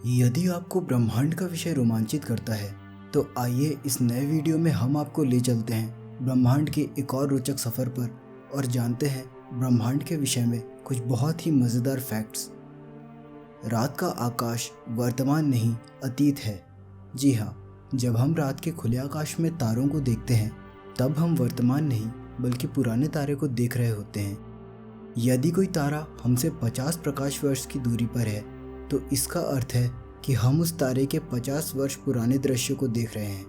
यदि आपको ब्रह्मांड का विषय रोमांचित करता है तो आइए इस नए वीडियो में हम आपको ले चलते हैं ब्रह्मांड के एक और रोचक सफ़र पर और जानते हैं ब्रह्मांड के विषय में कुछ बहुत ही मज़ेदार फैक्ट्स। रात का आकाश वर्तमान नहीं अतीत है। जी हाँ, जब हम रात के खुले आकाश में तारों को देखते हैं तब हम वर्तमान नहीं बल्कि पुराने तारे को देख रहे होते हैं। यदि कोई तारा हमसे 50 प्रकाश वर्ष की दूरी पर है तो इसका अर्थ है कि हम उस तारे के 50 वर्ष पुराने दृश्य को देख रहे हैं।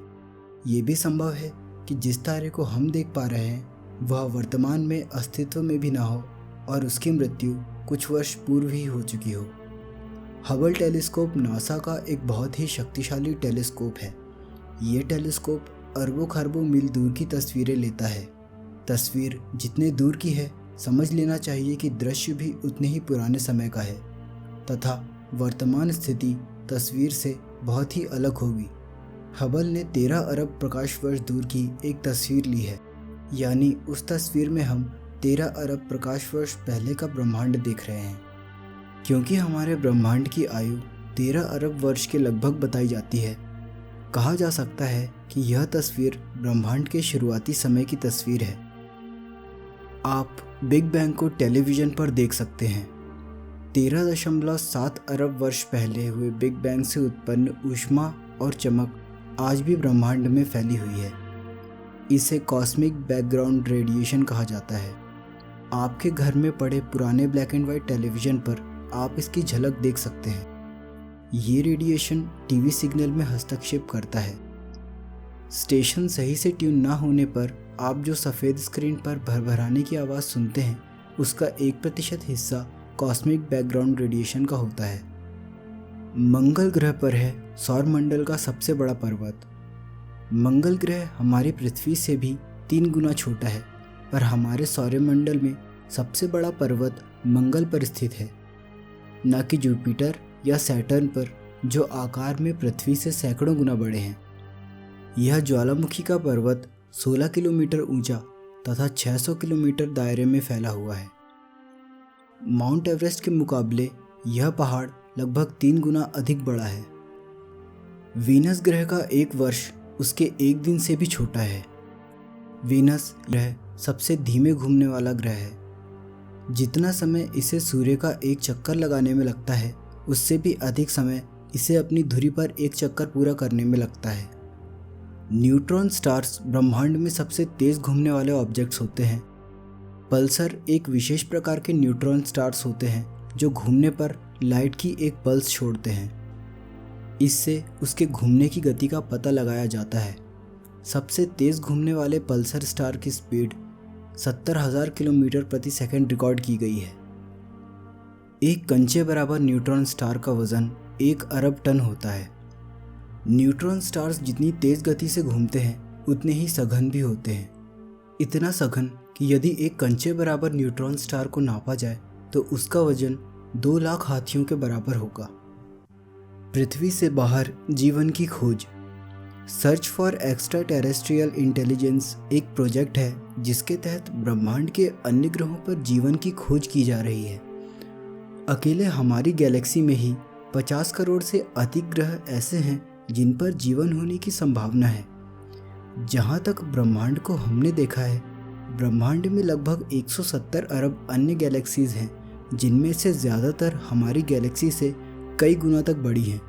ये भी संभव है कि जिस तारे को हम देख पा रहे हैं वह वर्तमान में अस्तित्व में भी ना हो और उसकी मृत्यु कुछ वर्ष पूर्व ही हो चुकी हो। हबल टेलीस्कोप नासा का एक बहुत ही शक्तिशाली टेलीस्कोप है। ये टेलीस्कोप अरबों खरबों मील दूर की तस्वीरें लेता है। तस्वीर जितने दूर की है समझ लेना चाहिए कि दृश्य भी उतने ही पुराने समय का है तथा वर्तमान स्थिति तस्वीर से बहुत ही अलग होगी। हबल ने 13 अरब प्रकाश वर्ष दूर की एक तस्वीर ली है, यानी उस तस्वीर में हम 13 अरब प्रकाश वर्ष पहले का ब्रह्मांड देख रहे हैं। क्योंकि हमारे ब्रह्मांड की आयु 13 अरब वर्ष के लगभग बताई जाती है, कहा जा सकता है कि यह तस्वीर ब्रह्मांड के शुरुआती समय की तस्वीर है। आप बिग बैंग को टेलीविज़न पर देख सकते हैं। 13.7 अरब वर्ष पहले हुए बिग बैंग से उत्पन्न ऊष्मा और चमक आज भी ब्रह्मांड में फैली हुई है। इसे कॉस्मिक बैकग्राउंड रेडिएशन कहा जाता है। आपके घर में पड़े पुराने ब्लैक एंड वाइट टेलीविज़न पर आप इसकी झलक देख सकते हैं। ये रेडिएशन टीवी सिग्नल में हस्तक्षेप करता है। स्टेशन सही से ट्यून ना होने पर आप जो सफ़ेद स्क्रीन पर भरभराने की आवाज़ सुनते हैं उसका 1% हिस्सा कॉस्मिक बैकग्राउंड रेडिएशन का होता है। मंगल ग्रह पर है सौरमंडल का सबसे बड़ा पर्वत। मंगल ग्रह हमारी पृथ्वी से भी 3 गुना छोटा है, पर हमारे सौरमंडल में सबसे बड़ा पर्वत मंगल पर स्थित है, न कि जुपिटर या सैटर्न पर, जो आकार में पृथ्वी से सैकड़ों गुना बड़े हैं। यह ज्वालामुखी का पर्वत 16 किलोमीटर ऊंचा तथा 600 किलोमीटर दायरे में फैला हुआ है। माउंट एवरेस्ट के मुकाबले यह पहाड़ लगभग 3 गुना अधिक बड़ा है। वीनस ग्रह का एक वर्ष उसके एक दिन से भी छोटा है। वीनस ग्रह सबसे धीमे घूमने वाला ग्रह है। जितना समय इसे सूर्य का एक चक्कर लगाने में लगता है उससे भी अधिक समय इसे अपनी धुरी पर एक चक्कर पूरा करने में लगता है। न्यूट्रॉन स्टार्स ब्रह्मांड में सबसे तेज़ घूमने वाले ऑब्जेक्ट्स होते हैं। पल्सर एक विशेष प्रकार के न्यूट्रॉन स्टार्स होते हैं जो घूमने पर लाइट की एक पल्स छोड़ते हैं। इससे उसके घूमने की गति का पता लगाया जाता है। सबसे तेज़ घूमने वाले पल्सर स्टार की स्पीड 70,000 किलोमीटर प्रति सेकंड रिकॉर्ड की गई है। एक कंचे बराबर न्यूट्रॉन स्टार का वज़न 1 अरब टन होता है। न्यूट्रॉन स्टार्स जितनी तेज़ गति से घूमते हैं उतने ही सघन भी होते हैं। इतना सघन कि यदि एक कंचे बराबर न्यूट्रॉन स्टार को नापा जाए तो उसका वजन 2 लाख हाथियों के बराबर होगा। पृथ्वी से बाहर जीवन की खोज। Search for extra terrestrial intelligence एक प्रोजेक्ट है जिसके तहत ब्रह्मांड के अन्य ग्रहों पर जीवन की खोज की जा रही है। अकेले हमारी गैलेक्सी में ही 50 करोड़ से अधिक ग्रह ऐसे हैं जिन पर जीवन होने की संभावना है। जहाँ तक ब्रह्मांड को हमने देखा है, ब्रह्मांड में लगभग 170 अरब अन्य गैलेक्सीज़ हैं, जिनमें से ज़्यादातर हमारी गैलेक्सी से कई गुना तक बड़ी हैं।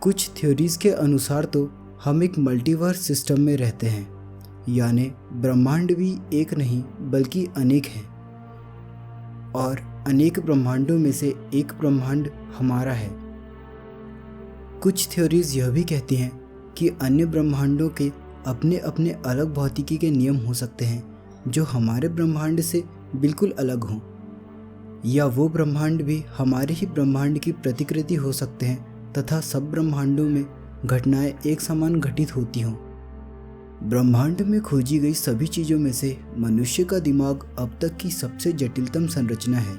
कुछ थ्योरीज़ के अनुसार तो हम एक मल्टीवर्स सिस्टम में रहते हैं, यानी ब्रह्मांड भी एक नहीं बल्कि अनेक हैं और अनेक ब्रह्मांडों में से एक ब्रह्मांड हमारा है। कुछ थ्योरीज़ यह भी कहती हैं कि अन्य ब्रह्मांडों के अपने अपने अलग भौतिकी के नियम हो सकते हैं जो हमारे ब्रह्मांड से बिल्कुल अलग हों, या वो ब्रह्मांड भी हमारे ही ब्रह्मांड की प्रतिकृति हो सकते हैं तथा सब ब्रह्मांडों में घटनाएं एक समान घटित होती हों। ब्रह्मांड में खोजी गई सभी चीज़ों में से मनुष्य का दिमाग अब तक की सबसे जटिलतम संरचना है।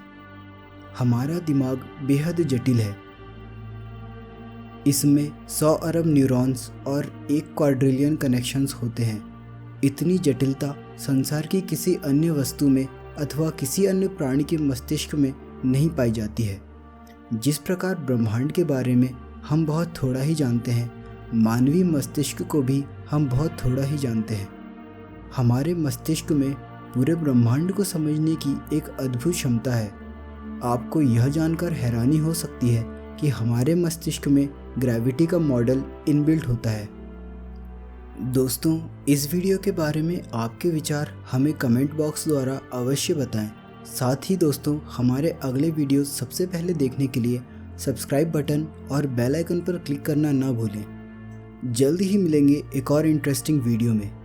हमारा दिमाग बेहद जटिल है। इसमें 100 अरब न्यूरॉन्स और 1 क्वाड्रिलियन कनेक्शंस होते हैं। इतनी जटिलता संसार की किसी अन्य वस्तु में अथवा किसी अन्य प्राणी के मस्तिष्क में नहीं पाई जाती है। जिस प्रकार ब्रह्मांड के बारे में हम बहुत थोड़ा ही जानते हैं, मानवीय मस्तिष्क को भी हम बहुत थोड़ा ही जानते हैं। हमारे मस्तिष्क में पूरे ब्रह्मांड को समझने की एक अद्भुत क्षमता है। आपको यह जानकर हैरानी हो सकती है कि हमारे मस्तिष्क में ग्रेविटी का मॉडल इनबिल्ट होता है। दोस्तों, इस वीडियो के बारे में आपके विचार हमें कमेंट बॉक्स द्वारा अवश्य बताएं। साथ ही दोस्तों, हमारे अगले वीडियो सबसे पहले देखने के लिए सब्सक्राइब बटन और बेल आइकन पर क्लिक करना ना भूलें। जल्द ही मिलेंगे एक और इंटरेस्टिंग वीडियो में।